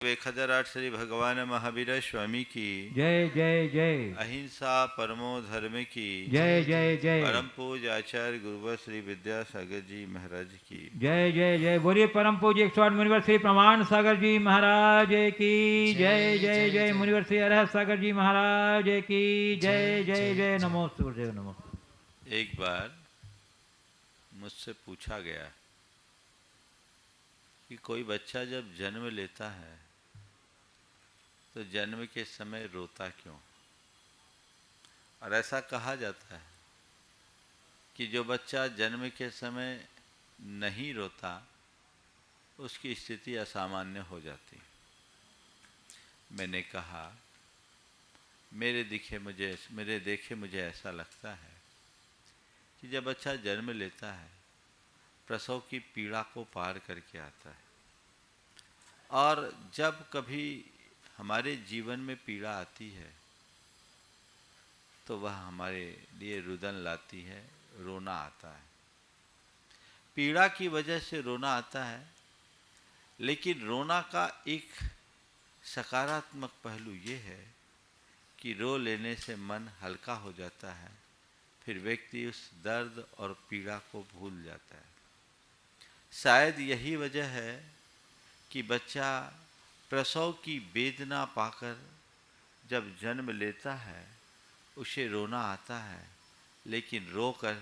1008 श्री भगवान महावीर स्वामी की जय जय जय। अहिंसा परमो धर्म की जय जय जय। परम पूज आचार्य गुरुवर श्री विद्यासागर जी महाराज की जय जय जय। बोलिए परम पूज्य 108 मुनिवर श्री प्रमाण सागर जी महाराज की जय जय जय। मुनिवर श्री अरहत सागर जी महाराज की जय जय जय। नमो गुरुदेव नमो। एक बार मुझसे पूछा गया कि कोई बच्चा जब जन्म लेता है तो जन्म के समय रोता क्यों। और ऐसा कहा जाता है कि जो बच्चा जन्म के समय नहीं रोता उसकी स्थिति असामान्य हो जाती। मैंने कहा मेरे देखे मुझे ऐसा लगता है कि जब बच्चा जन्म लेता है प्रसव की पीड़ा को पार करके आता है, और जब कभी हमारे जीवन में पीड़ा आती है तो वह हमारे लिए रुदन लाती है, रोना आता है। पीड़ा की वजह से रोना आता है, लेकिन रोना का एक सकारात्मक पहलू ये है कि रो लेने से मन हल्का हो जाता है, फिर व्यक्ति उस दर्द और पीड़ा को भूल जाता है। शायद यही वजह है कि बच्चा प्रसव की वेदना पाकर जब जन्म लेता है उसे रोना आता है, लेकिन रोकर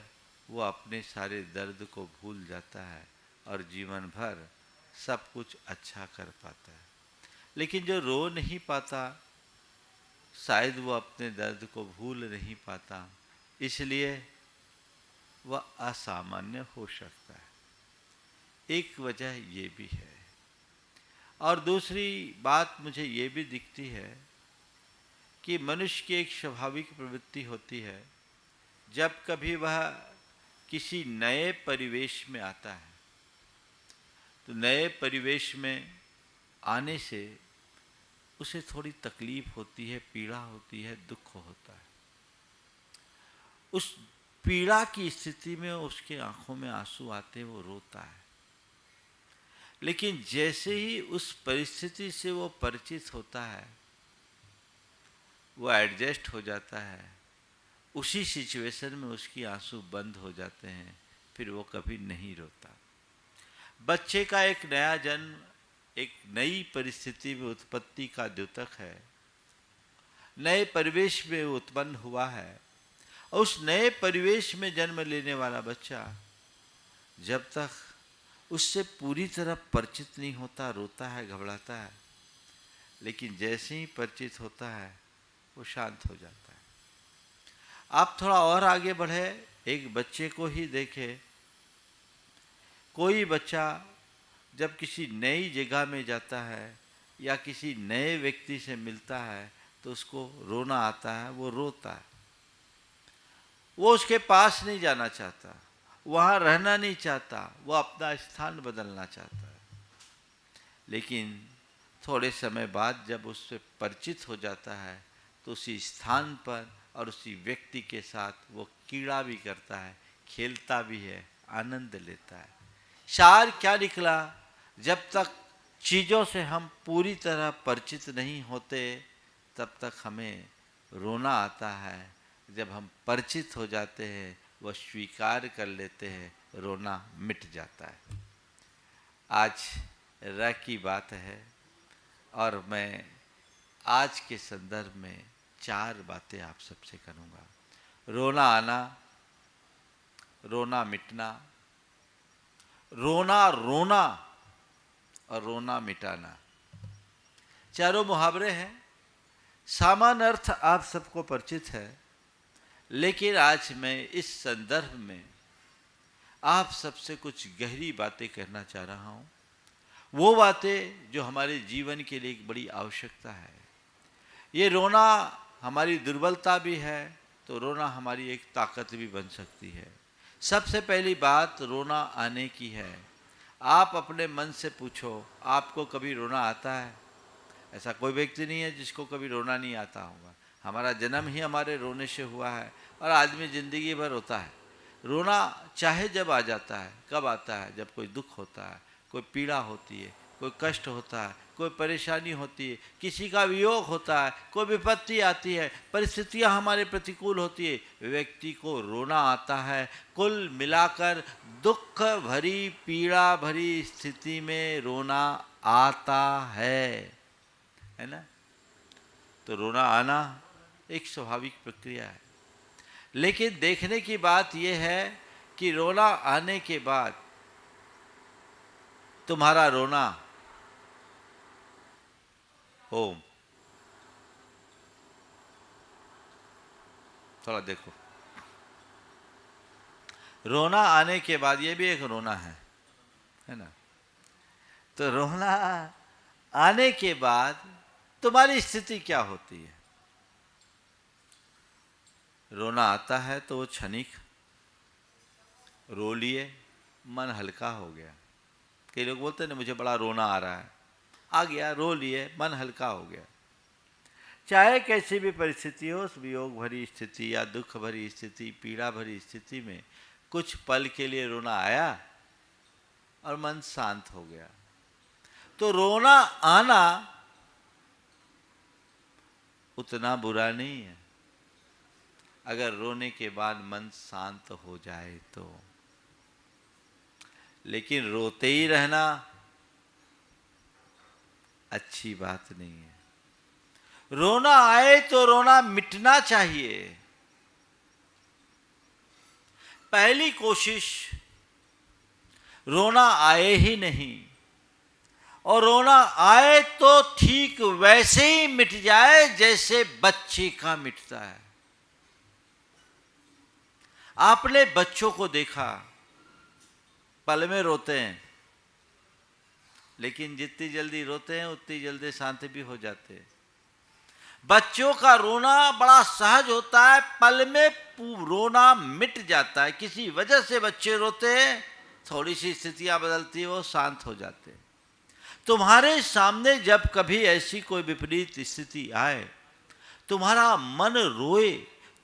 वो अपने सारे दर्द को भूल जाता है और जीवन भर सब कुछ अच्छा कर पाता है। लेकिन जो रो नहीं पाता शायद वो अपने दर्द को भूल नहीं पाता, इसलिए वह असामान्य हो सकता है। एक वजह ये भी है। और दूसरी बात मुझे ये भी दिखती है कि मनुष्य की एक स्वाभाविक प्रवृत्ति होती है, जब कभी वह किसी नए परिवेश में आता है तो नए परिवेश में आने से उसे थोड़ी तकलीफ होती है, पीड़ा होती है, दुख होता है। उस पीड़ा की स्थिति में उसके आंखों में आंसू आते, वो रोता है। लेकिन जैसे ही उस परिस्थिति से वो परिचित होता है, वो एडजस्ट हो जाता है, उसी सिचुएशन में उसकी आंसू बंद हो जाते हैं, फिर वो कभी नहीं रोता। बच्चे का एक नया जन्म एक नई परिस्थिति में उत्पत्ति का द्योतक है, नए परिवेश में उत्पन्न हुआ है। उस नए परिवेश में जन्म लेने वाला बच्चा जब तक उससे पूरी तरह परिचित नहीं होता रोता है, घबराता है, लेकिन जैसे ही परिचित होता है वो शांत हो जाता है। आप थोड़ा और आगे बढ़े, एक बच्चे को ही देखें। कोई बच्चा जब किसी नई जगह में जाता है या किसी नए व्यक्ति से मिलता है तो उसको रोना आता है, वो रोता है। वो उसके पास नहीं जाना चाहता, वहाँ रहना नहीं चाहता, वो अपना स्थान बदलना चाहता है। लेकिन थोड़े समय बाद जब उससे परिचित हो जाता है तो उसी स्थान पर और उसी व्यक्ति के साथ वो कीड़ा भी करता है, खेलता भी है, आनंद लेता है। सार क्या निकला, जब तक चीज़ों से हम पूरी तरह परिचित नहीं होते तब तक हमें रोना आता है। जब हम परिचित हो जाते हैं, वह स्वीकार कर लेते हैं, रोना मिट जाता है। आज र की बात है और मैं आज के संदर्भ में 4 बातें आप सबसे करूँगा। रोना आना, रोना मिटना, रोना रोना और रोना मिटाना। चारों मुहावरे हैं। सामान्य अर्थ आप सबको परिचित है, लेकिन आज मैं इस संदर्भ में आप सबसे कुछ गहरी बातें कहना चाह रहा हूँ। वो बातें जो हमारे जीवन के लिए एक बड़ी आवश्यकता है। ये रोना हमारी दुर्बलता भी है तो रोना हमारी एक ताकत भी बन सकती है। सबसे पहली बात रोना आने की है। आप अपने मन से पूछो, आपको कभी रोना आता है? ऐसा कोई व्यक्ति नहीं है जिसको कभी रोना नहीं आता होगा। हमारा जन्म ही हमारे रोने से हुआ है और आदमी ज़िंदगी भर रोता है। रोना चाहे जब आ जाता है, कब आता है? जब कोई दुख होता है, कोई पीड़ा होती है, कोई कष्ट होता है, कोई परेशानी होती है, किसी का वियोग होता है, कोई विपत्ति आती है, परिस्थितियां हमारे प्रतिकूल होती है, व्यक्ति को रोना आता है। कुल मिलाकर दुख भरी पीड़ा भरी स्थिति में रोना आता है ना। तो रोना आना एक स्वाभाविक प्रक्रिया है। लेकिन देखने की बात यह है कि रोना आने के बाद तुम्हारा रोना ओम, थोड़ा देखो, रोना आने के बाद ये भी एक रोना है ना। तो रोना आने के बाद तुम्हारी स्थिति क्या होती है? रोना आता है तो वो क्षणिक, रो लिए, मन हल्का हो गया। कई लोग बोलते हैं ना मुझे बड़ा रोना आ रहा है, आ गया, रो लिए, मन हल्का हो गया। चाहे कैसी भी परिस्थिति हो, उस वियोग भरी स्थिति या दुख भरी स्थिति, पीड़ा भरी स्थिति में कुछ पल के लिए रोना आया और मन शांत हो गया। तो रोना आना उतना बुरा नहीं है अगर रोने के बाद मन शांत हो जाए तो। लेकिन रोते ही रहना अच्छी बात नहीं है। रोना आए तो रोना मिटना चाहिए। पहली कोशिश रोना आए ही नहीं, और रोना आए तो ठीक वैसे ही मिट जाए जैसे बच्चे का मिटता है। आपने बच्चों को देखा, पल में रोते हैं, लेकिन जितनी जल्दी रोते हैं उतनी जल्दी शांत भी हो जाते हैं। बच्चों का रोना बड़ा सहज होता है, पल में रोना मिट जाता है। किसी वजह से बच्चे रोते हैं, थोड़ी सी स्थितियां बदलती है, वो शांत हो जाते हैं। तुम्हारे सामने जब कभी ऐसी कोई विपरीत स्थिति आए, तुम्हारा मन रोए,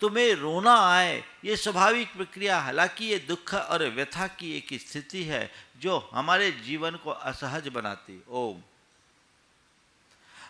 तुम्हें रोना आए, ये स्वाभाविक प्रक्रिया। हालांकि ये दुख और व्यथा की एक स्थिति है जो हमारे जीवन को असहज बनाती। ओम।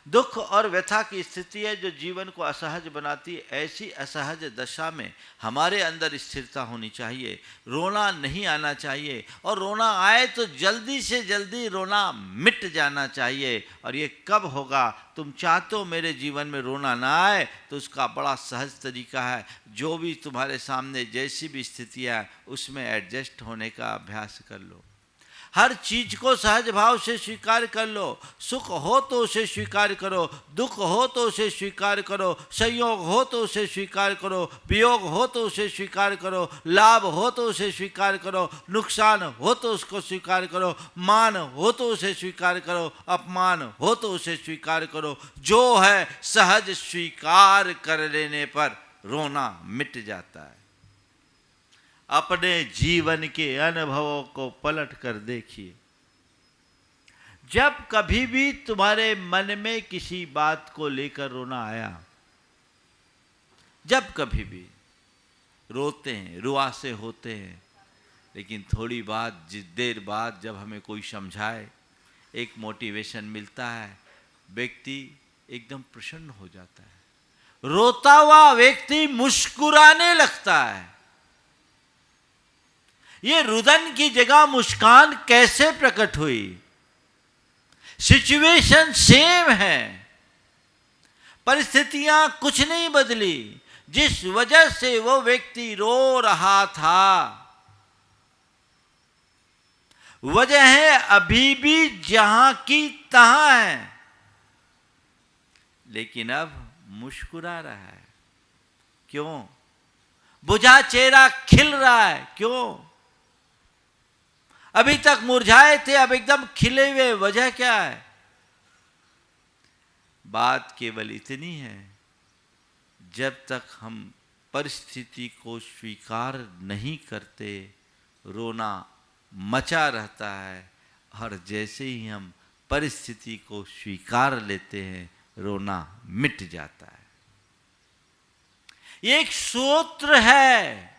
दुख और व्यथा की स्थिति है जो जीवन को असहज बनाती। ऐसी असहज दशा में हमारे अंदर स्थिरता होनी चाहिए, रोना नहीं आना चाहिए, और रोना आए तो जल्दी से जल्दी रोना मिट जाना चाहिए। और ये कब होगा? तुम चाहते हो मेरे जीवन में रोना ना आए, तो उसका बड़ा सहज तरीका है, जो भी तुम्हारे सामने जैसी भी स्थितियाँ है उसमें एडजस्ट होने का अभ्यास कर लो। हर चीज को सहज भाव से स्वीकार कर लो। सुख हो तो उसे स्वीकार करो, दुख हो तो उसे स्वीकार करो, संयोग हो तो उसे स्वीकार करो, वियोग हो तो उसे स्वीकार करो, लाभ हो तो उसे स्वीकार करो, नुकसान हो तो उसको स्वीकार करो, मान हो तो उसे स्वीकार करो, अपमान हो तो उसे स्वीकार करो। जो है सहज स्वीकार कर लेने पर रोना मिट जाता है। अपने जीवन के अनुभवों को पलट कर देखिए। जब कभी भी तुम्हारे मन में किसी बात को लेकर रोना आया, जब कभी भी रोते हैं, रुआसे होते हैं, लेकिन थोड़ी देर बाद जब हमें कोई समझाए, एक मोटिवेशन मिलता है, व्यक्ति एकदम प्रसन्न हो जाता है। रोता हुआ व्यक्ति मुस्कुराने लगता है। ये रुदन की जगह मुस्कान कैसे प्रकट हुई? सिचुएशन सेम है, परिस्थितियां कुछ नहीं बदली। जिस वजह से वो व्यक्ति रो रहा था, वजह है अभी भी जहां की तहां है, लेकिन अब मुस्कुरा रहा है। क्यों? बुझा चेहरा खिल रहा है। क्यों? अभी तक मुरझाए थे, अब एकदम खिले हुए। वजह क्या है? बात केवल इतनी है, जब तक हम परिस्थिति को स्वीकार नहीं करते, रोना मचा रहता है, और जैसे ही हम परिस्थिति को स्वीकार लेते हैं, रोना मिट जाता है। ये एक सूत्र है,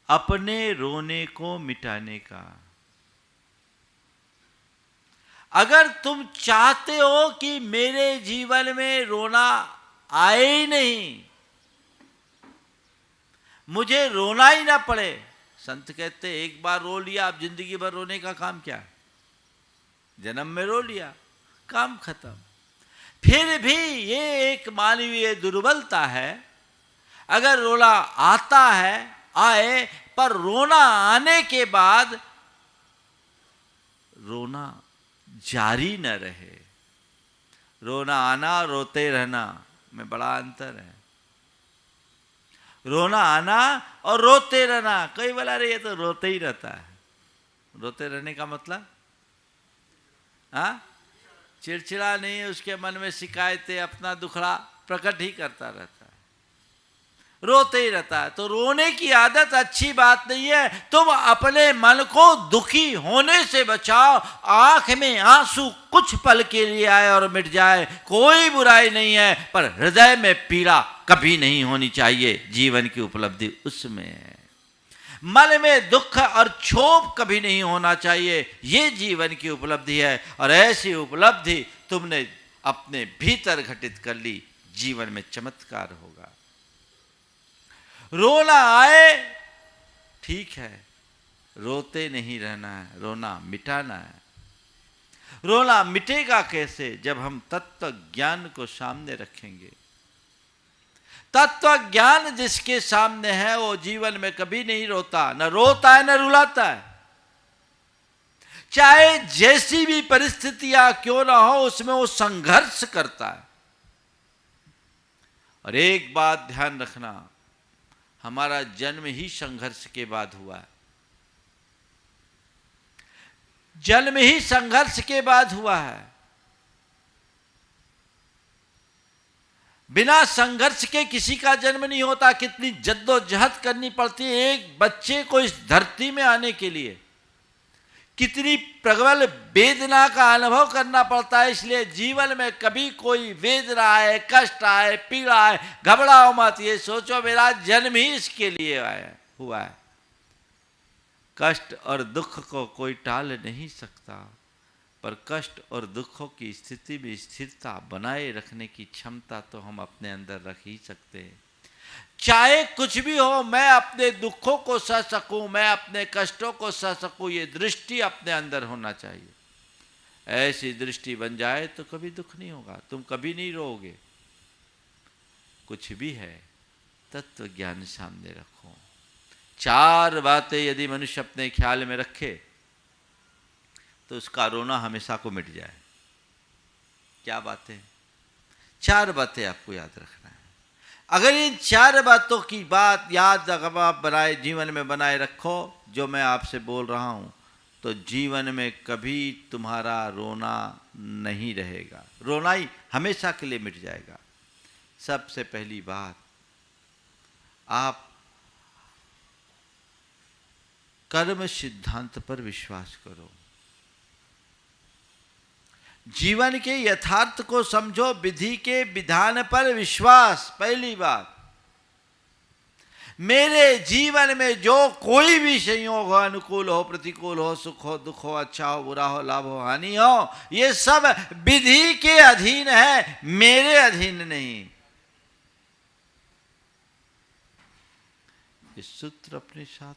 अपने रोने को मिटाने का। अगर तुम चाहते हो कि मेरे जीवन में रोना आए ही नहीं, मुझे रोना ही ना पड़े, संत कहते एक बार रो लिया, अब जिंदगी भर रोने का काम क्या? जन्म में रो लिया, काम खत्म। फिर भी ये एक मानवीय दुर्बलता है, अगर रोना आता है आए, पर रोना आने के बाद रोना जारी न रहे। रोना आना और रोते रहना में बड़ा अंतर है। रोना आना और रोते रहना, कई बोला रे ये तो रोते ही रहता है। रोते रहने का मतलब चिड़चिड़ा नहीं, उसके मन में शिकायतें, अपना दुखड़ा प्रकट ही करता रहता है, रोते ही रहता है। तो रोने की आदत अच्छी बात नहीं है। तुम अपने मन को दुखी होने से बचाओ। आंख में आंसू कुछ पल के लिए आए और मिट जाए, कोई बुराई नहीं है, पर हृदय में पीड़ा कभी नहीं होनी चाहिए। जीवन की उपलब्धि उसमें है। मन में दुख और क्षोभ कभी नहीं होना चाहिए, ये जीवन की उपलब्धि है। और ऐसी उपलब्धि तुमने अपने भीतर घटित कर ली, जीवन में चमत्कार होगा। रोना आए ठीक है, रोते नहीं रहना है, रोना मिटाना है। रोना मिटेगा कैसे? जब हम तत्व ज्ञान को सामने रखेंगे। तत्व ज्ञान जिसके सामने है वो जीवन में कभी नहीं रोता, न रोता है न रुलाता है। चाहे जैसी भी परिस्थितियां क्यों ना हो, उसमें वो संघर्ष करता है। और एक बात ध्यान रखना, हमारा जन्म ही संघर्ष के बाद हुआ है। जन्म ही संघर्ष के बाद हुआ है। बिना संघर्ष के किसी का जन्म नहीं होता। कितनी जद्दोजहद करनी पड़ती है एक बच्चे को इस धरती में आने के लिए, कितनी प्रबल वेदना का अनुभव करना पड़ता है। इसलिए जीवन में कभी कोई वेदना आए, कष्ट आए, पीड़ा आए, घबराओ मत। ये सोचो मेरा जन्म ही इसके लिए हुआ है। कष्ट और दुख को कोई टाल नहीं सकता, पर कष्ट और दुखों की स्थिति में स्थिरता बनाए रखने की क्षमता तो हम अपने अंदर रख ही सकते हैं। चाहे कुछ भी हो, मैं अपने दुखों को सह सकूं, मैं अपने कष्टों को सह सकूं, ये दृष्टि अपने अंदर होना चाहिए। ऐसी दृष्टि बन जाए तो कभी दुख नहीं होगा, तुम कभी नहीं रोओगे। कुछ भी है, तत्व ज्ञान सामने रखो। 4 बातें यदि मनुष्य अपने ख्याल में रखे तो उसका रोना हमेशा को मिट जाए। क्या बातें? 4 बातें आपको याद रखना है। अगर इन 4 बातों की बात याद आप बनाए, जीवन में बनाए रखो जो मैं आपसे बोल रहा हूं, तो जीवन में कभी तुम्हारा रोना नहीं रहेगा। रोना ही हमेशा के लिए मिट जाएगा। सबसे पहली बात, आप कर्म सिद्धांत पर विश्वास करो। जीवन के यथार्थ को समझो, विधि के विधान पर विश्वास। पहली बात, मेरे जीवन में जो कोई भी संयोग हो, अनुकूल हो, प्रतिकूल हो, सुख हो, दुख हो, अच्छा हो, बुरा हो, लाभ हो, हानि हो, ये सब विधि के अधीन है, मेरे अधीन नहीं। इस सूत्र अपने साथ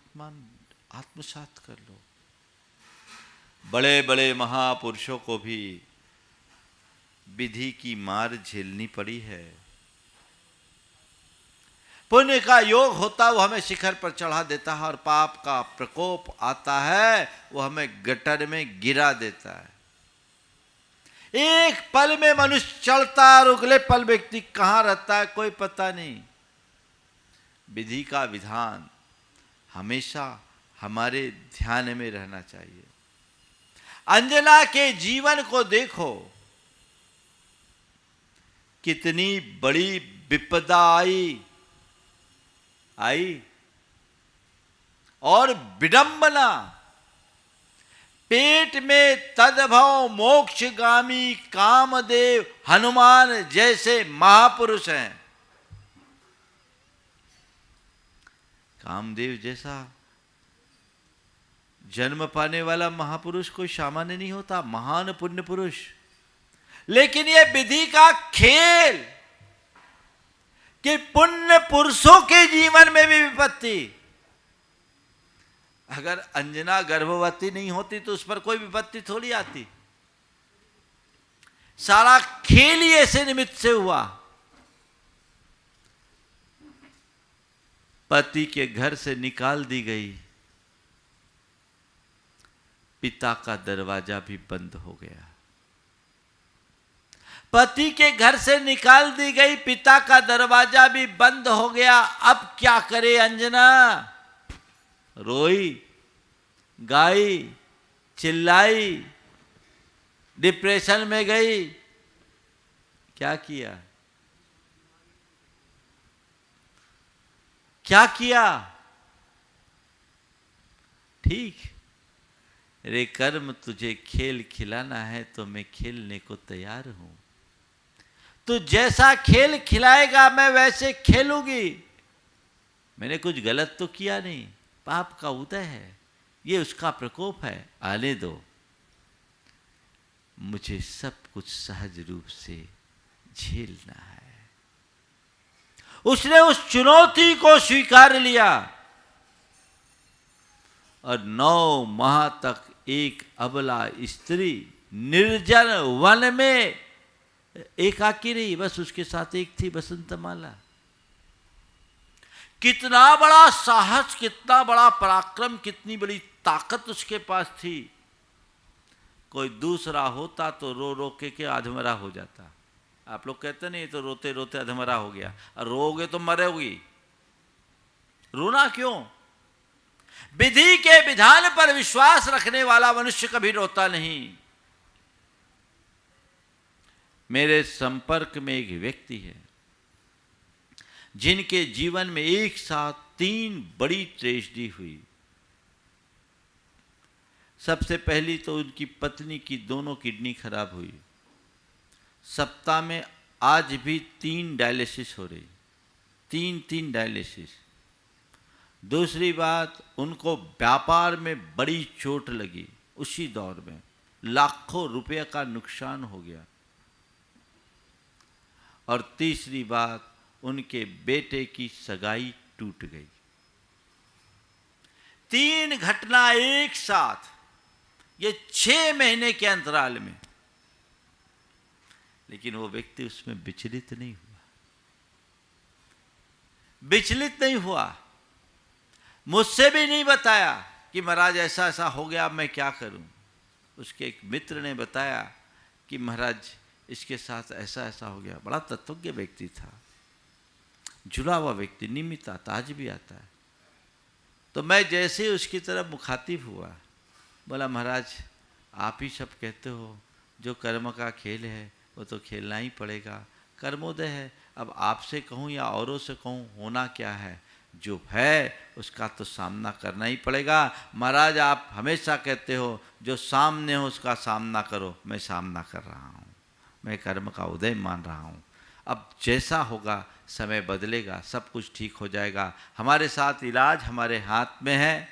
आत्मसात कर लो। बड़े बड़े महापुरुषों को भी विधि की मार झेलनी पड़ी है। पुण्य का योग होता वो हमें शिखर पर चढ़ा देता है, और पाप का प्रकोप आता है वो हमें गटर में गिरा देता है। एक पल में मनुष्य चढ़ता है और अगले पल व्यक्ति कहां रहता है कोई पता नहीं। विधि का विधान हमेशा हमारे ध्यान में रहना चाहिए। अंजना के जीवन को देखो, कितनी बड़ी विपदा आई और विडंबना। पेट में तदभव मोक्षगामी कामदेव हनुमान जैसे महापुरुष हैं। कामदेव जैसा जन्म पाने वाला महापुरुष कोई सामान्य नहीं होता, महान पुण्य पुरुष। लेकिन यह विधि का खेल कि पुण्य पुरुषों के जीवन में भी विपत्ति। अगर अंजना गर्भवती नहीं होती तो उस पर कोई विपत्ति थोड़ी आती। सारा खेल ही ऐसे निमित्त से हुआ। पति के घर से निकाल दी गई, पिता का दरवाजा भी बंद हो गया। पति के घर से निकाल दी गई, पिता का दरवाजा भी बंद हो गया। अब क्या करे अंजना? रोई, गाई, चिल्लाई, डिप्रेशन में गई। क्या किया? क्या किया? ठीक, रे कर्म तुझे खेल खिलाना है तो मैं खेलने को तैयार हूं। तू जैसा खेल खिलाएगा मैं वैसे खेलूंगी। मैंने कुछ गलत तो किया नहीं, पाप का उदय है, ये उसका प्रकोप है, आने दो। मुझे सब कुछ सहज रूप से झेलना है। उसने उस चुनौती को स्वीकार लिया और 9 माह तक एक अबला स्त्री निर्जन वन में एकाकी रही। बस उसके साथ एक थी बसंतमाला। कितना बड़ा साहस, कितना बड़ा पराक्रम, कितनी बड़ी ताकत उसके पास थी। कोई दूसरा होता तो रो रो के अधमरा हो जाता। आप लोग कहते नहीं तो रोते रोते अधमरा हो गया, और रोगे तो मरोगी। रोना क्यों? विधि के विधान पर विश्वास रखने वाला मनुष्य कभी रोता नहीं। मेरे संपर्क में एक व्यक्ति है जिनके जीवन में एक साथ 3 बड़ी ट्रेजेडी हुई। सबसे पहली तो उनकी पत्नी की दोनों किडनी खराब हुई। सप्ताह में आज भी 3 डायलिसिस हो रही, 3 डायलिसिस। दूसरी बात, उनको व्यापार में बड़ी चोट लगी, उसी दौर में लाखों रुपए का नुकसान हो गया। और तीसरी बात, उनके बेटे की सगाई टूट गई। 3 घटना एक साथ, ये 6 महीने के अंतराल में। लेकिन वो व्यक्ति उसमें विचलित नहीं हुआ, विचलित नहीं हुआ। मुझसे भी नहीं बताया कि महाराज ऐसा ऐसा हो गया, मैं क्या करूं। उसके एक मित्र ने बताया कि महाराज इसके साथ ऐसा ऐसा हो गया। बड़ा तत्वज्ञ व्यक्ति था, जुड़ा हुआ व्यक्ति, नियमित आता, आज भी आता है। तो मैं जैसे ही उसकी तरफ मुखातिब हुआ, बोला महाराज आप ही सब कहते हो जो कर्म का खेल है वो तो खेलना ही पड़ेगा, कर्मोदय है। अब आपसे कहूँ या औरों से कहूँ, होना क्या है, जो है उसका तो सामना करना ही पड़ेगा। महाराज आप हमेशा कहते हो जो सामने हो उसका सामना करो, मैं सामना कर रहा हूँ, मैं कर्म का उदय मान रहा हूँ। अब जैसा होगा, समय बदलेगा, सब कुछ ठीक हो जाएगा। हमारे साथ इलाज हमारे हाथ में है,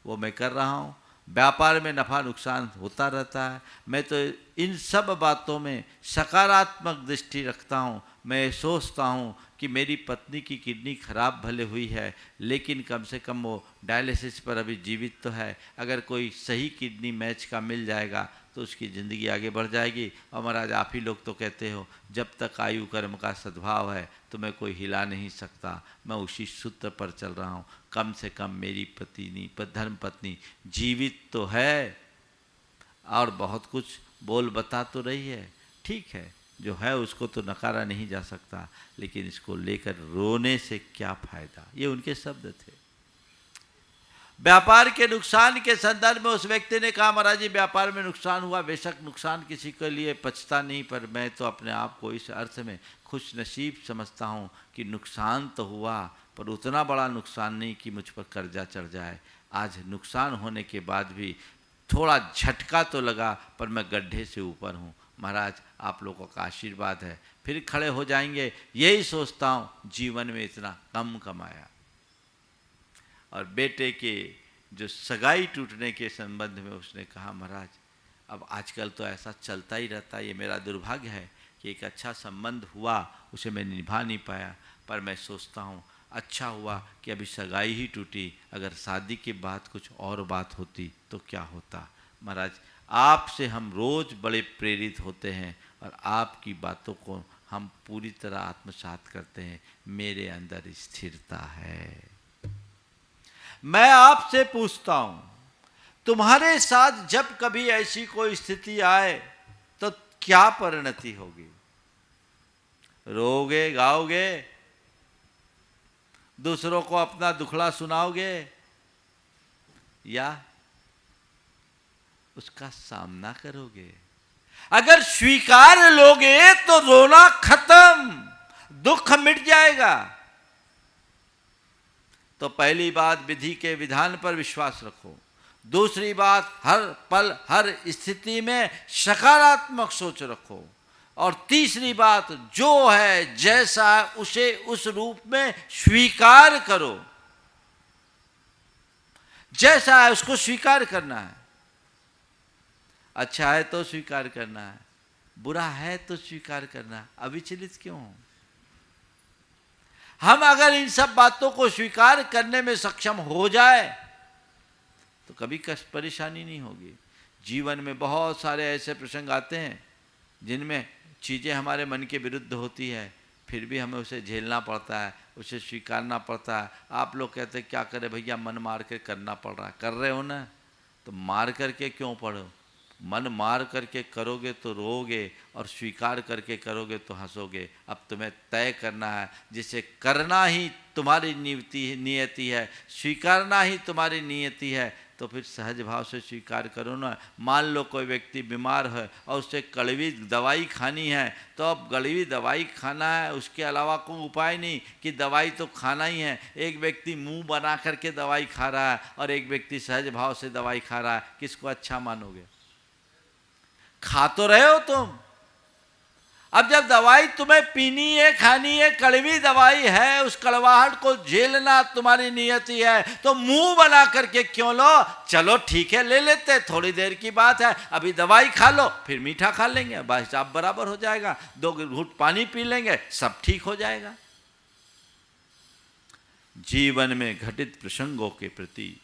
वो मैं कर रहा हूँ। व्यापार में नफ़ा नुकसान होता रहता है, मैं तो इन सब बातों में सकारात्मक दृष्टि रखता हूँ। मैं सोचता हूँ कि मेरी पत्नी की किडनी खराब भले हुई है, लेकिन कम से कम वो डायलिसिस पर अभी जीवित तो है। अगर कोई सही किडनी मैच का मिल जाएगा तो उसकी ज़िंदगी आगे बढ़ जाएगी। और महाराज आप ही लोग तो कहते हो जब तक आयु कर्म का सद्भाव है तो मैं कोई हिला नहीं सकता, मैं उसी सूत्र पर चल रहा हूँ। कम से कम मेरी पत्नी, धर्म पत्नी जीवित तो है और बहुत कुछ बोल बता तो रही है। ठीक है, जो है उसको तो नकारा नहीं जा सकता, लेकिन इसको लेकर रोने से क्या फ़ायदा, ये उनके शब्द थे। व्यापार के नुकसान के संदर्भ में उस व्यक्ति ने कहा महाराज जी व्यापार में नुकसान हुआ, बेशक नुकसान किसी के लिए पछता नहीं, पर मैं तो अपने आप को इस अर्थ में खुश नसीब समझता हूँ कि नुकसान तो हुआ पर उतना बड़ा नुकसान नहीं कि मुझ पर कर्जा चढ़ जाए। आज नुकसान होने के बाद भी थोड़ा झटका तो लगा, पर मैं गड्ढे से ऊपर हूँ। महाराज आप लोगों का आशीर्वाद है, फिर खड़े हो जाएंगे, यही सोचता हूँ। जीवन में इतना कम कमाया और बेटे के जो सगाई टूटने के संबंध में उसने कहा, महाराज अब आजकल तो ऐसा चलता ही रहता है, ये मेरा दुर्भाग्य है कि एक अच्छा संबंध हुआ उसे मैं निभा नहीं पाया, पर मैं सोचता हूँ अच्छा हुआ कि अभी सगाई ही टूटी, अगर शादी के बाद कुछ और बात होती तो क्या होता। महाराज आपसे हम रोज़ बड़े प्रेरित होते हैं और आपकी बातों को हम पूरी तरह आत्मसात करते हैं, मेरे अंदर स्थिरता है। मैं आपसे पूछता हूँ, तुम्हारे साथ जब कभी ऐसी कोई स्थिति आए तो क्या परिणति होगी? रोगे, गाओगे, दूसरों को अपना दुखड़ा सुनाओगे या उसका सामना करोगे? अगर स्वीकार लोगे तो रोना खत्म, दुख मिट जाएगा। तो पहली बात, विधि के विधान पर विश्वास रखो। दूसरी बात, हर पल हर स्थिति में सकारात्मक सोच रखो। और तीसरी बात, जो है जैसा उसे उस रूप में स्वीकार करो। जैसा है उसको स्वीकार करना है। अच्छा है तो स्वीकार करना है, बुरा है तो स्वीकार करना है। अविचलित क्यों? हम अगर इन सब बातों को स्वीकार करने में सक्षम हो जाए तो कभी कष्ट परेशानी नहीं होगी। जीवन में बहुत सारे ऐसे प्रसंग आते हैं जिनमें चीज़ें हमारे मन के विरुद्ध होती है, फिर भी हमें उसे झेलना पड़ता है, उसे स्वीकारना पड़ता है। आप लोग कहते हैं क्या करें भैया, मन मार के करना पड़ रहा है। कर रहे हो ना, तो मार करके क्यों पढ़ो? मन मार करके करोगे तो रोओगे और स्वीकार करके करोगे तो हंसोगे। अब तुम्हें तय करना है, जिसे करना ही तुम्हारी नियति है, स्वीकारना ही तुम्हारी नियति है, तो फिर सहज भाव से स्वीकार करो ना। मान लो कोई व्यक्ति बीमार है और उसे कड़वी दवाई खानी है, तो अब कड़वी दवाई खाना है, उसके अलावा कोई उपाय नहीं कि दवाई तो खाना ही है। एक व्यक्ति मुंह बना करके दवाई खा रहा है और एक व्यक्ति सहज भाव से दवाई खा रहा है, किसको अच्छा मानोगे? खा तो रहे हो तुम। अब जब दवाई तुम्हें पीनी है, खानी है, कड़वी दवाई है, उस कड़वाहट को झेलना तुम्हारी नियति है, तो मुंह बना करके क्यों लो? चलो ठीक है, ले लेते, थोड़ी देर की बात है, अभी दवाई खा लो, फिर मीठा खा लेंगे, हिसाब बराबर हो जाएगा, 2 घूंट पानी पी लेंगे, सब ठीक हो जाएगा। जीवन में घटित प्रसंगों के प्रति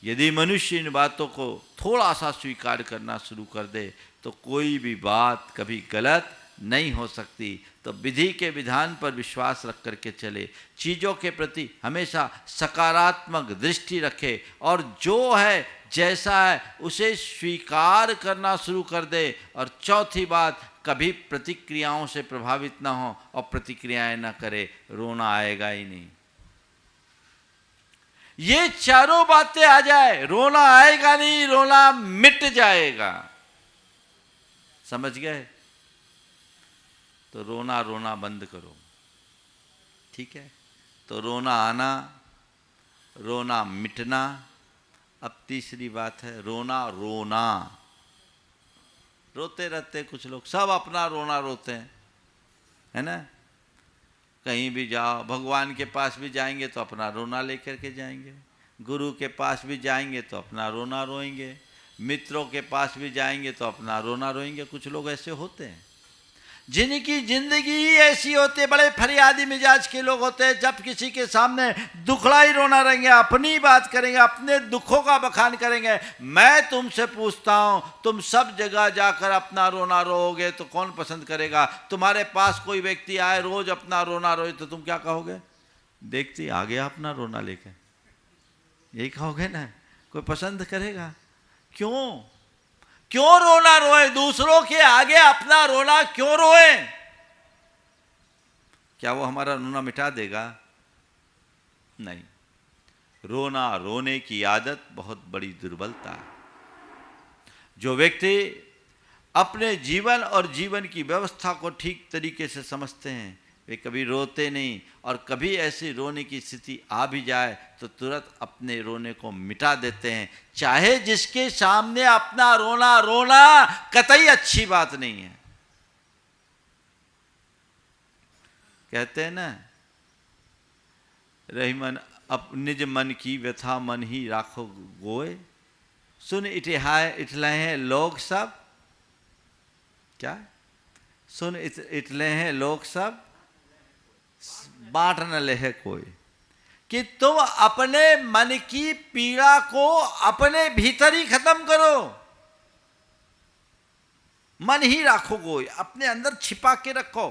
यदि मनुष्य इन बातों को थोड़ा सा स्वीकार करना शुरू कर दे तो कोई भी बात कभी गलत नहीं हो सकती। तो विधि के विधान पर विश्वास रख करके चले, चीज़ों के प्रति हमेशा सकारात्मक दृष्टि रखे और जो है जैसा है उसे स्वीकार करना शुरू कर दे। और चौथी बात, कभी प्रतिक्रियाओं से प्रभावित ना हो और प्रतिक्रियाएं ना करे, रोना आएगा ही नहीं। ये चारों बातें आ जाए, रोना आएगा नहीं, रोना मिट जाएगा। समझ गए? तो रोना रोना बंद करो, ठीक है? तो रोना आना, रोना मिटना। अब तीसरी बात है रोना रोना। रोते रहते कुछ लोग, सब अपना रोना रोते हैं, है ना? कहीं भी जाओ, भगवान के पास भी जाएंगे तो अपना रोना लेकर के जाएंगे, गुरु के पास भी जाएंगे तो अपना रोना रोएंगे, मित्रों के पास भी जाएंगे तो अपना रोना रोएंगे। कुछ लोग ऐसे होते हैं जिनकी जिंदगी ही ऐसी होती है, बड़े फरियादी मिजाज के लोग होते हैं। जब किसी के सामने दुखड़ा ही रोना रहेंगे, अपनी बात करेंगे, अपने दुखों का बखान करेंगे। मैं तुमसे पूछता हूँ, तुम सब जगह जाकर अपना रोना रोओगे तो कौन पसंद करेगा? तुम्हारे पास कोई व्यक्ति आए रोज अपना रोना रोए तो तुम क्या कहोगे? देखती आ गया अपना रोना लेके, यही कहोगे ना? कोई पसंद करेगा? क्यों? क्यों रोना रोए? दूसरों के आगे अपना रोना क्यों रोए? क्या वो हमारा रोना मिटा देगा? नहीं। रोना रोने की आदत बहुत बड़ी दुर्बलता है। जो व्यक्ति अपने जीवन और जीवन की व्यवस्था को ठीक तरीके से समझते हैं वे कभी रोते नहीं, और कभी ऐसी रोने की स्थिति आ भी जाए तो तुरंत अपने रोने को मिटा देते हैं। चाहे जिसके सामने अपना रोना रोना कतई अच्छी बात नहीं है। कहते हैं ना, रहीमन अब निज मन की व्यथा मन ही राखो गोए, सुन इटले हैं लोग सब, क्या सुन इटले हैं लोग सब, बांट न ले कोई। कि तुम अपने मन की पीड़ा को अपने भीतर ही खत्म करो, मन ही राखो गोई, अपने अंदर छिपा के रखो,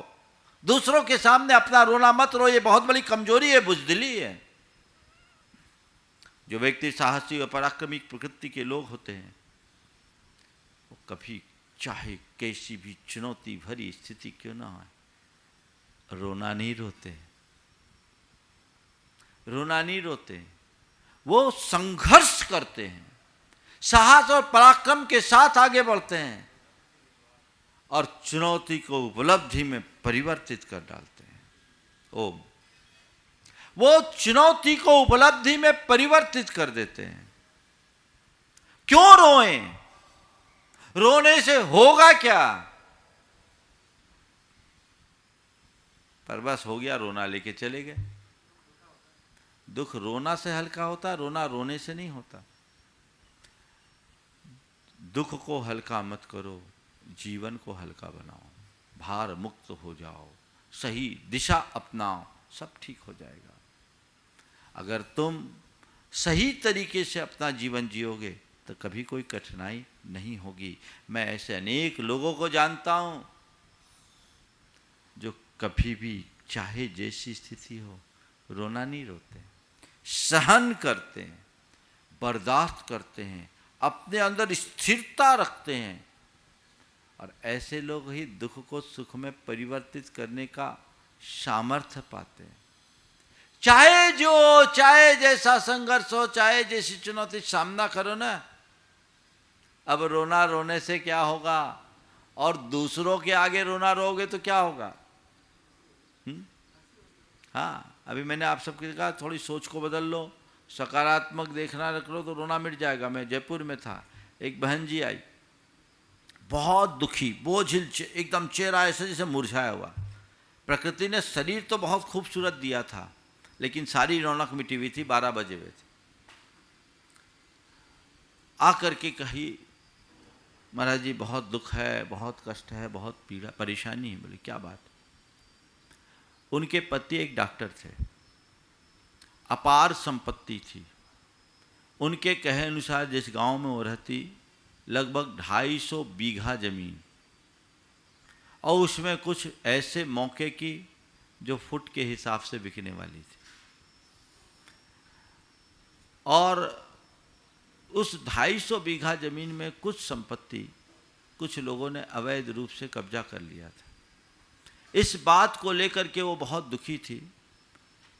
दूसरों के सामने अपना रोना मत रो, ये बहुत बड़ी कमजोरी है, बुजदिली है। जो व्यक्ति साहसी और पराक्रमी प्रकृति के लोग होते हैं वो कभी चाहे कैसी भी चुनौती भरी स्थिति क्यों ना हो, रोना नहीं रोते, रोना नहीं रोते, वो संघर्ष करते हैं, साहस और पराक्रम के साथ आगे बढ़ते हैं और चुनौती को उपलब्धि में परिवर्तित कर डालते हैं। ओम, वो चुनौती को उपलब्धि में परिवर्तित कर देते हैं। क्यों रोएं? रोने से होगा क्या? पर बस हो गया, रोना लेके चले गए। दुख रोना से हल्का होता, रोना रोने से नहीं होता। दुख को हल्का मत करो, जीवन को हल्का बनाओ, भार मुक्त हो जाओ, सही दिशा अपनाओ, सब ठीक हो जाएगा। अगर तुम सही तरीके से अपना जीवन जियोगे तो कभी कोई कठिनाई नहीं होगी। मैं ऐसे अनेक लोगों को जानता हूं जो कभी भी चाहे जैसी स्थिति हो रोना नहीं रोते, सहन करते हैं, बर्दाश्त करते हैं, अपने अंदर स्थिरता रखते हैं और ऐसे लोग ही दुख को सुख में परिवर्तित करने का सामर्थ्य पाते हैं। चाहे जैसा संघर्ष हो, चाहे जैसी चुनौती सामना करो ना, अब रोना रोने से क्या होगा और दूसरों के आगे रोना रोगे तो क्या होगा? हाँ, अभी मैंने आप सबके कहा थोड़ी सोच को बदल लो, सकारात्मक देखना रख लो तो रोना मिट जाएगा। मैं जयपुर में था, एक बहन जी आई, बहुत दुखी, बोझिल, एकदम चेहरा ऐसे जैसे मुरझाया हुआ। प्रकृति ने शरीर तो बहुत खूबसूरत दिया था लेकिन सारी रौनक मिटी हुई थी, 12 बजे हुए थे। आकर के कही, महाराज जी बहुत दुख है, बहुत कष्ट है, बहुत पीड़ा परेशानी है। बोले क्या बात? उनके पति एक डॉक्टर थे, अपार संपत्ति थी। उनके कहे अनुसार जिस गांव में वो रहती लगभग 250 बीघा जमीन, और उसमें कुछ ऐसे मौके की जो फुट के हिसाब से बिकने वाली थी। और उस 250 बीघा जमीन में कुछ संपत्ति कुछ लोगों ने अवैध रूप से कब्जा कर लिया था। इस बात को लेकर के वो बहुत दुखी थी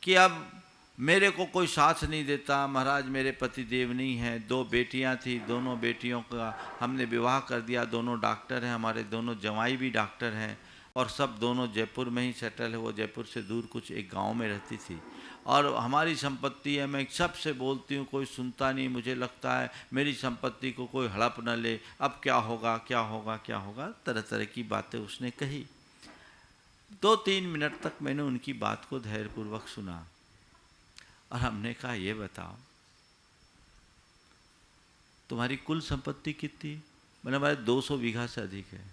कि अब मेरे को कोई साथ नहीं देता, महाराज मेरे पति देव नहीं हैं, 2 बेटियां थी, दोनों बेटियों का हमने विवाह कर दिया, दोनों डॉक्टर हैं, हमारे दोनों जवाई भी डॉक्टर हैं और सब दोनों जयपुर में ही सेटल है। वो जयपुर से दूर कुछ एक गांव में रहती थी और हमारी संपत्ति है, मैं सबसे बोलती हूँ कोई सुनता नहीं, मुझे लगता है मेरी संपत्ति को कोई हड़प न ले, अब क्या होगा क्या होगा क्या होगा, तरह तरह की बातें उसने कही। 2-3 मिनट तक मैंने उनकी बात को धैर्यपूर्वक सुना और हमने कहा ये बताओ तुम्हारी कुल संपत्ति कितनी? मैंने हमारे 200 बीघा से अधिक है।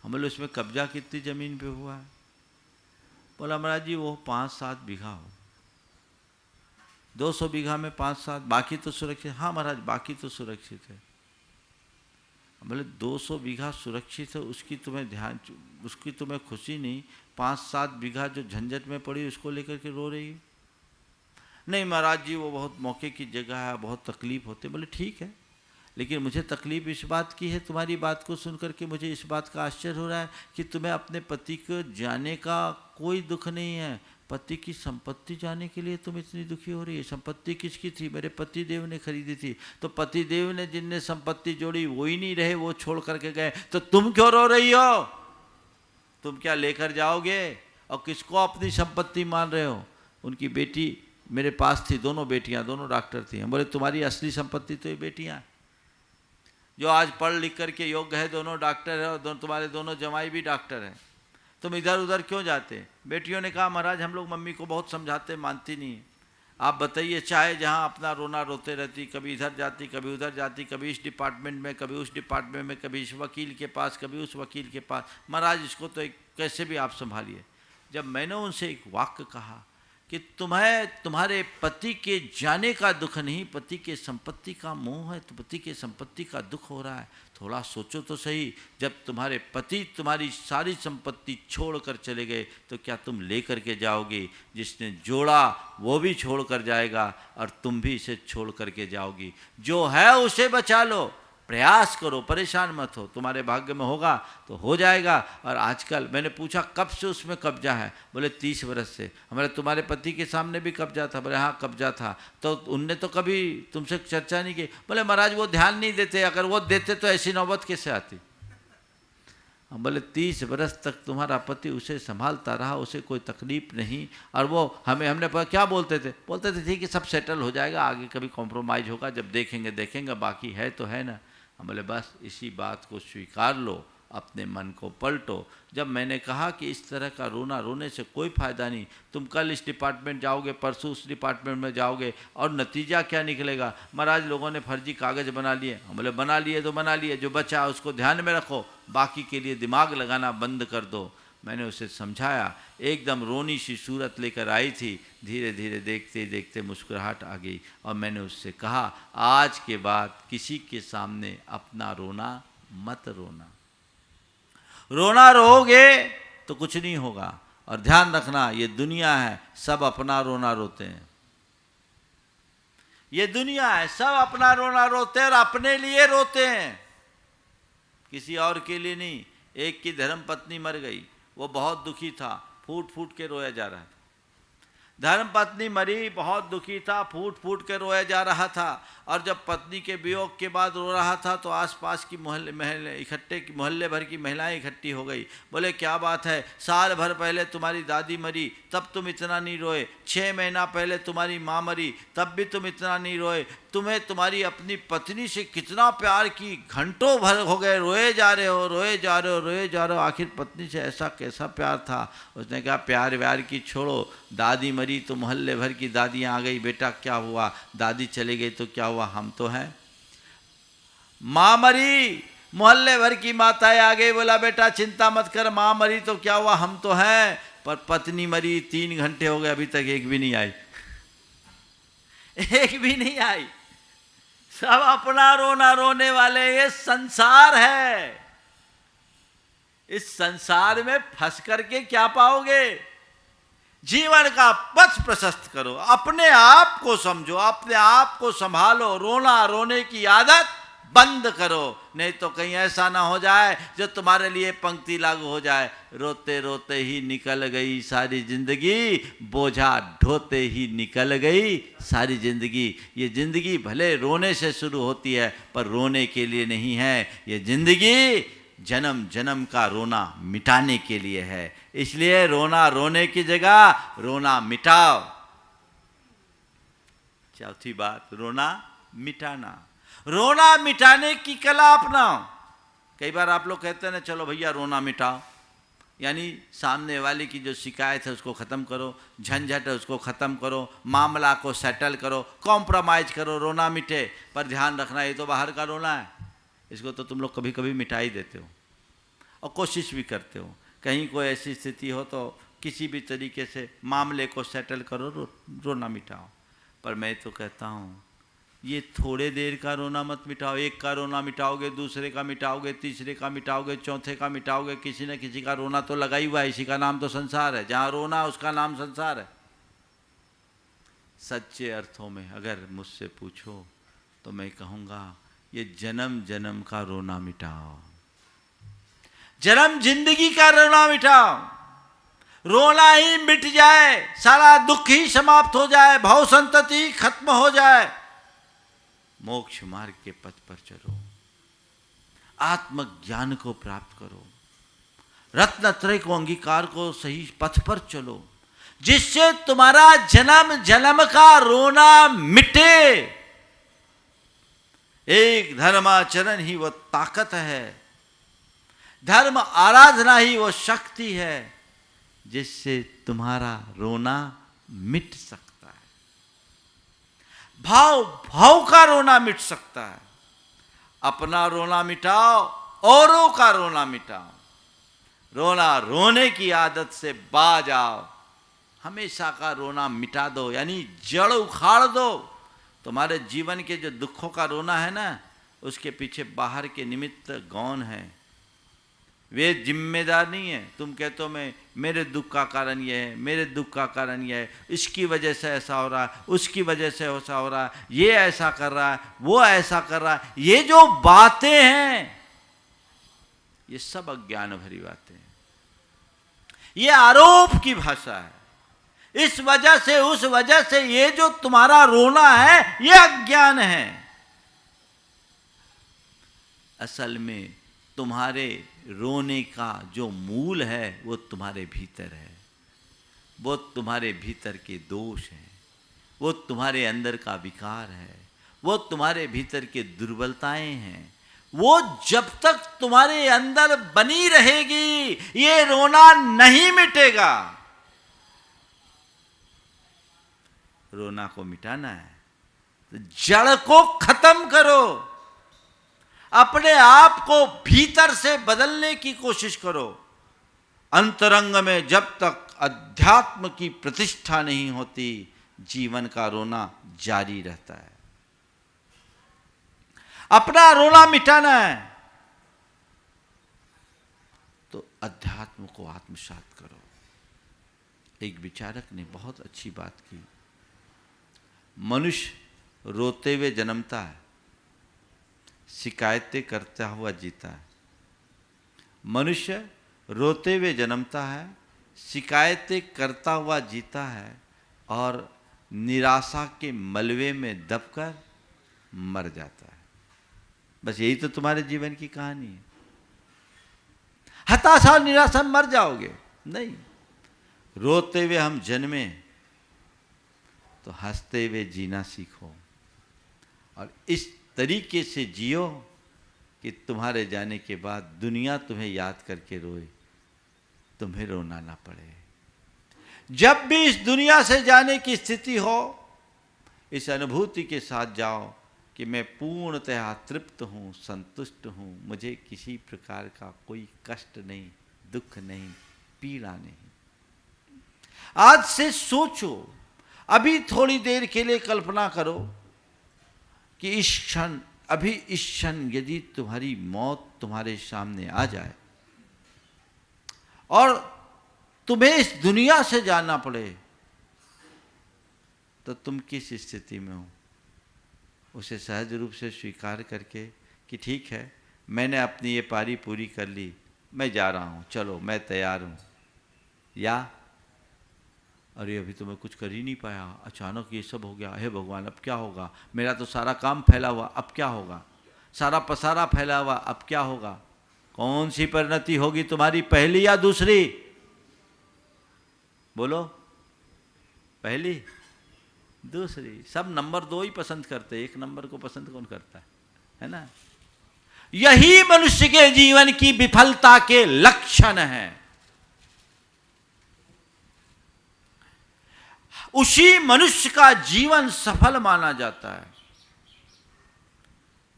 हम बोले उसमें कब्जा कितनी जमीन पे हुआ है? बोला महाराज जी वो 5-7 बीघा हो। 200 बीघा में 5-7, बाकी तो सुरक्षित? हाँ महाराज बाकी तो सुरक्षित है। बोले 200 बीघा सुरक्षित है, उसकी तुम्हें खुशी नहीं, 5-7 बीघा जो झंझट में पड़ी उसको लेकर के रो रही है? नहीं महाराज जी वो बहुत मौके की जगह है, बहुत तकलीफ होती है। बोले ठीक है, लेकिन मुझे तकलीफ इस बात की है, तुम्हारी बात को सुन करके मुझे इस बात का आश्चर्य हो रहा है कि तुम्हें अपने पति को जाने का कोई दुख नहीं है, पति की संपत्ति जाने के लिए तुम इतनी दुखी हो रही है। संपत्ति किसकी थी? मेरे पति देव ने खरीदी थी। तो पति देव ने जिनने संपत्ति जोड़ी वो ही नहीं रहे, वो छोड़ करके गए, तो तुम क्यों रो रही हो? तुम क्या लेकर जाओगे और किसको अपनी संपत्ति मान रहे हो? उनकी बेटी मेरे पास थी, दोनों बेटियां, दोनों डॉक्टर थी। हम बोले तुम्हारी असली संपत्ति तो ये बेटियां जो आज पढ़ लिख करके योग्य है, दोनों डॉक्टर है और तुम्हारे दोनों जमाई भी डॉक्टर हैं, तुम इधर उधर क्यों जाते? बेटियों ने कहा महाराज हम लोग मम्मी को बहुत समझाते, मानती नहीं। आप बताइए, चाहे जहाँ अपना रोना रोते रहती, कभी इधर जाती, कभी उधर जाती, कभी इस डिपार्टमेंट में, कभी उस डिपार्टमेंट में, कभी इस वकील के पास, कभी उस वकील के पास, महाराज इसको तो कैसे भी आप संभालिए। जब मैंने उनसे एक वाक्य कहा कि तुम्हारे पति के जाने का दुख नहीं, पति के संपत्ति का मोह है, तो पति के संपत्ति का दुख हो रहा है। थोड़ा सोचो तो सही, जब तुम्हारे पति तुम्हारी सारी संपत्ति छोड़ कर चले गए तो क्या तुम ले कर के जाओगी? जिसने जोड़ा वो भी छोड़ कर जाएगा और तुम भी इसे छोड़ कर के जाओगी। जो है उसे बचा लो, प्रयास करो, परेशान मत हो, तुम्हारे भाग्य में होगा तो हो जाएगा। और आजकल मैंने पूछा कब से उसमें कब्जा है? बोले 30 वर्ष से। हमारे तुम्हारे पति के सामने भी कब्जा था? बोले हाँ कब्जा था। तो उनने तो कभी तुमसे चर्चा नहीं की? बोले महाराज वो ध्यान नहीं देते, अगर वो देते तो ऐसी नौबत कैसे आती। हम बोले 30 वर्ष तक तुम्हारा पति उसे संभालता रहा, उसे कोई तकलीफ नहीं, और वो हमने क्या बोलते थे? बोलते थे ठीक है सब सेटल हो जाएगा, आगे कभी कॉम्प्रोमाइज़ होगा जब देखेंगे, बाकी है तो है ना। हम बोले बस इसी बात को स्वीकार लो, अपने मन को पलटो। जब मैंने कहा कि इस तरह का रोने से कोई फ़ायदा नहीं, तुम कल इस डिपार्टमेंट जाओगे, परसों उस डिपार्टमेंट में जाओगे, और नतीजा क्या निकलेगा? महाराज लोगों ने फर्जी कागज़ बना लिए। हम बोले बना लिए तो बना लिए, जो बचा उसको ध्यान में रखो, बाकी के लिए दिमाग लगाना बंद कर दो। मैंने उसे समझाया, एकदम रोनी सी सूरत लेकर आई थी, धीरे धीरे देखते देखते मुस्कुराहट आ गई, और मैंने उससे कहा आज के बाद किसी के सामने अपना रोना मत रोना। रोना रोगे तो कुछ नहीं होगा, और ध्यान रखना ये दुनिया है, सब अपना रोना रोते हैं। ये दुनिया है, सब अपना रोना रोते हैं और अपने लिए रोते हैं, किसी और के लिए नहीं। एक की धर्म पत्नी मर गई, वो बहुत दुखी था, फूट फूट के रोया जा रहा था। धर्म पत्नी मरी, बहुत दुखी था, फूट फूट के रोया जा रहा था। और जब पत्नी के वियोग के बाद रो रहा था तो आसपास की मोहल्ले भर की महिलाएं इकट्ठी हो गई। बोले क्या बात है, साल भर पहले तुम्हारी दादी मरी तब तुम इतना नहीं रोए, 6 महीना पहले तुम्हारी माँ मरी तब भी तुम इतना नहीं रोए, तुम्हें तुम्हारी अपनी पत्नी से कितना प्यार की, घंटों भर हो गए रोए जा रहे हो। आखिर पत्नी से ऐसा कैसा प्यार था? उसने कहा प्यार व्यार की छोड़ो, दादी मरी तो मोहल्ले भर की दादियाँ आ गई, बेटा क्या हुआ? दादी चली गई तो क्या हुआ, हम तो हैं। माँ मरी, मोहल्ले भर की माताएं आ गई, बोला बेटा चिंता मत कर, माँ मरी तो क्या हुआ, हम तो हैं। पर पत्नी मरी, 3 घंटे हो गए अभी तक एक भी नहीं आई, एक भी नहीं आई। सब अपना रोना रोने वाले, ये संसार है। इस संसार में फंस करके क्या पाओगे? जीवन का पथ प्रशस्त करो, अपने आप को समझो, अपने आप को संभालो, रोने की आदत बंद करो, नहीं तो कहीं ऐसा ना हो जाए जो तुम्हारे लिए पंक्ति लागू हो जाए, रोते रोते ही निकल गई सारी जिंदगी, बोझा ढोते ही निकल गई सारी जिंदगी। ये जिंदगी भले रोने से शुरू होती है पर रोने के लिए नहीं है, ये जिंदगी जन्म जन्म का रोना मिटाने के लिए है। इसलिए रोना रोने की जगह रोना मिटाओ। चौथी बात, रोना मिटाना, रोना मिटाने की कला अपनाओ। कई बार आप लोग कहते हैं ना चलो भैया रोना मिटाओ, यानी सामने वाले की जो शिकायत है उसको ख़त्म करो, झंझट है उसको ख़त्म करो, मामला को सेटल करो, कॉम्प्रोमाइज़ करो, रोना मिटे। पर ध्यान रखना ये तो बाहर का रोना है, इसको तो तुम लोग कभी कभी मिटा ही देते हो और कोशिश भी करते हो। कहीं कोई ऐसी स्थिति हो तो किसी भी तरीके से मामले को सेटल करो, रोना मिटाओ। पर मैं तो कहता हूँ ये थोड़े देर का रोना मत मिटाओ। एक का रोना मिटाओगे, दूसरे का मिटाओगे, तीसरे का मिटाओगे, चौथे का मिटाओगे, किसी न किसी का रोना तो लगा ही हुआ है। इसी का नाम तो संसार है, जहाँ रोना उसका नाम संसार है। सच्चे अर्थों में अगर मुझसे पूछो तो मैं कहूँगा ये जन्म जन्म का रोना मिटाओ, जन्म जिंदगी का रोना मिटाओ। रोना ही मिट जाए, सारा दुख ही समाप्त हो जाए, भव संतति खत्म हो जाए, मोक्ष मार्ग के पथ पर चलो, आत्मज्ञान को प्राप्त करो, रत्नत्रय को अंगीकार को सही पथ पर चलो, जिससे तुम्हारा जन्म जन्म का रोना मिटे। एक धर्माचरण ही वो ताकत है, धर्म आराधना ही वो शक्ति है जिससे तुम्हारा रोना मिट सकता है। भाव भाव का रोना मिट सकता है। अपना रोना मिटाओ, औरों का रोना मिटाओ। रोना रोने की आदत से बाज आओ, हमेशा का रोना मिटा दो, यानी जड़ उखाड़ दो। तुम्हारे जीवन के जो दुखों का रोना है ना, उसके पीछे बाहर के निमित्त गौण है, वे जिम्मेदार नहीं है। तुम कहते हो मैं, मेरे दुख का कारण यह है, मेरे दुख का कारण यह है, इसकी वजह से ऐसा हो रहा है, उसकी वजह से ऐसा हो रहा है, ये ऐसा कर रहा है, वो ऐसा कर रहा है। ये जो बातें हैं, ये सब अज्ञान भरी बातें हैं, ये आरोप की भाषा है। इस वजह से, उस वजह से ये जो तुम्हारा रोना है, ये अज्ञान है। असल में तुम्हारे रोने का जो मूल है वो तुम्हारे भीतर है, वो तुम्हारे भीतर के दोष हैं, वो तुम्हारे अंदर का विकार है, वो तुम्हारे भीतर के दुर्बलताएं हैं। वो जब तक तुम्हारे अंदर बनी रहेगी, ये रोना नहीं मिटेगा। रोना को मिटाना है तो जड़ को खत्म करो, अपने आप को भीतर से बदलने की कोशिश करो। अंतरंग में जब तक अध्यात्म की प्रतिष्ठा नहीं होती, जीवन का रोना जारी रहता है। अपना रोना मिटाना है तो अध्यात्म को आत्मसात करो। एक विचारक ने बहुत अच्छी बात की, मनुष्य रोते हुए जन्मता है, शिकायतें करता हुआ जीता है। मनुष्य रोते हुए जन्मता है, शिकायतें करता हुआ जीता है, और निराशा के मलबे में दबकर मर जाता है। बस यही तो तुम्हारे जीवन की कहानी है। हताशा और निराशा में मर जाओगे? नहीं। रोते हुए हम जन्मे तो हंसते हुए जीना सीखो, और इस तरीके से जियो कि तुम्हारे जाने के बाद दुनिया तुम्हें याद करके रोए, तुम्हें रोना ना पड़े। जब भी इस दुनिया से जाने की स्थिति हो, इस अनुभूति के साथ जाओ कि मैं पूर्णतः तृप्त हूँ, संतुष्ट हूँ, मुझे किसी प्रकार का कोई कष्ट नहीं, दुख नहीं, पीड़ा नहीं। आज से सोचो, अभी थोड़ी देर के लिए कल्पना करो कि इस क्षण, अभी इस क्षण यदि तुम्हारी मौत तुम्हारे सामने आ जाए और तुम्हें इस दुनिया से जाना पड़े, तो तुम किस स्थिति में हो? उसे सहज रूप से स्वीकार करके कि ठीक है, मैंने अपनी ये पारी पूरी कर ली, मैं जा रहा हूँ, चलो मैं तैयार हूँ। या अरे अभी तो मैं कुछ कर ही नहीं पाया, अचानक ये सब हो गया, हे भगवान अब क्या होगा? मेरा तो सारा काम फैला हुआ, अब क्या होगा? सारा पसारा फैला हुआ, अब क्या होगा? कौन सी परिणति होगी तुम्हारी, पहली या दूसरी? बोलो, पहली दूसरी? सब नंबर 2 ही पसंद करते, 1 नंबर को पसंद कौन करता है ना? यही मनुष्य के जीवन की विफलता के लक्षण है। उसी मनुष्य का जीवन सफल माना जाता है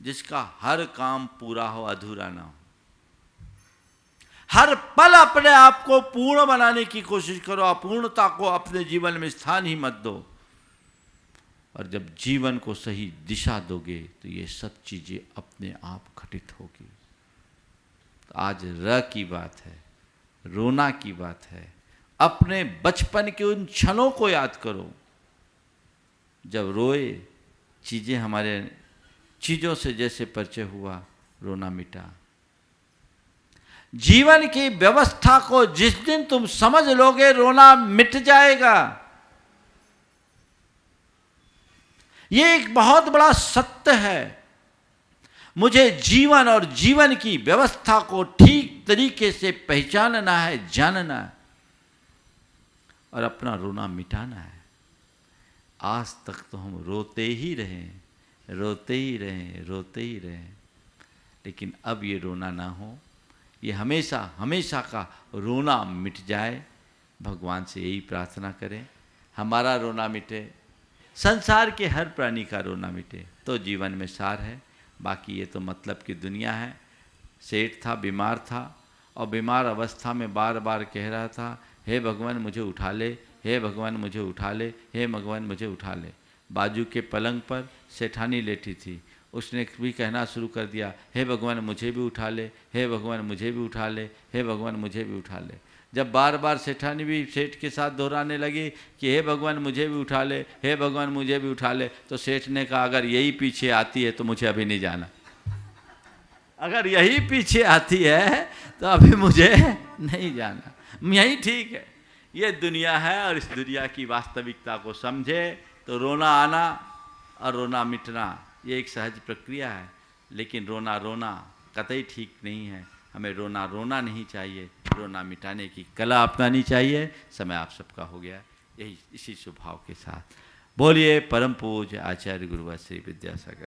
जिसका हर काम पूरा हो, अधूरा ना हो। हर पल अपने आप को पूर्ण बनाने की कोशिश करो, अपूर्णता को अपने जीवन में स्थान ही मत दो। और जब जीवन को सही दिशा दोगे तो ये सब चीजें अपने आप घटित होगी। तो आज र की बात है, रोना की बात है। अपने बचपन के उन क्षणों को याद करो जब रोए, चीजें हमारे चीजों से जैसे परिचय हुआ, रोना मिटा। जीवन की व्यवस्था को जिस दिन तुम समझ लोगे, रोना मिट जाएगा। ये एक बहुत बड़ा सत्य है। मुझे जीवन और जीवन की व्यवस्था को ठीक तरीके से पहचानना है, जानना है और अपना रोना मिटाना है। आज तक तो हम रोते ही रहे, रोते ही रहे, रोते ही रहे, लेकिन अब ये रोना ना हो, ये हमेशा हमेशा का रोना मिट जाए। भगवान से यही प्रार्थना करें, हमारा रोना मिटे, संसार के हर प्राणी का रोना मिटे तो जीवन में सार है। बाकी ये तो मतलब की दुनिया है। सेठ था, बीमार था और बीमार अवस्था में बार बार कह रहा था, हे भगवान मुझे उठा ले, हे भगवान मुझे उठा ले, हे भगवान मुझे उठा ले। बाजू के पलंग पर सेठानी लेटी थी, उसने भी कहना शुरू कर दिया, हे भगवान मुझे भी उठा ले, हे भगवान मुझे भी उठा ले, हे भगवान मुझे भी उठा ले। जब बार बार सेठानी भी सेठ के साथ दोहराने लगी कि हे भगवान मुझे भी उठा ले, हे भगवान मुझे भी उठा ले, तो सेठ ने कहा अगर यही पीछे आती है तो मुझे अभी नहीं जाना, अगर यही पीछे आती है तो अभी मुझे नहीं जाना, यही ठीक है। ये दुनिया है और इस दुनिया की वास्तविकता को समझे तो रोना आना और रोना मिटना ये एक सहज प्रक्रिया है। लेकिन रोना रोना कतई ठीक नहीं है। हमें रोना रोना नहीं चाहिए, रोना मिटाने की कला अपनानी चाहिए। समय आप सबका हो गया, यही इसी स्वभाव के साथ बोलिए परम पूज्य आचार्य गुरुवर श्री विद्यासागर।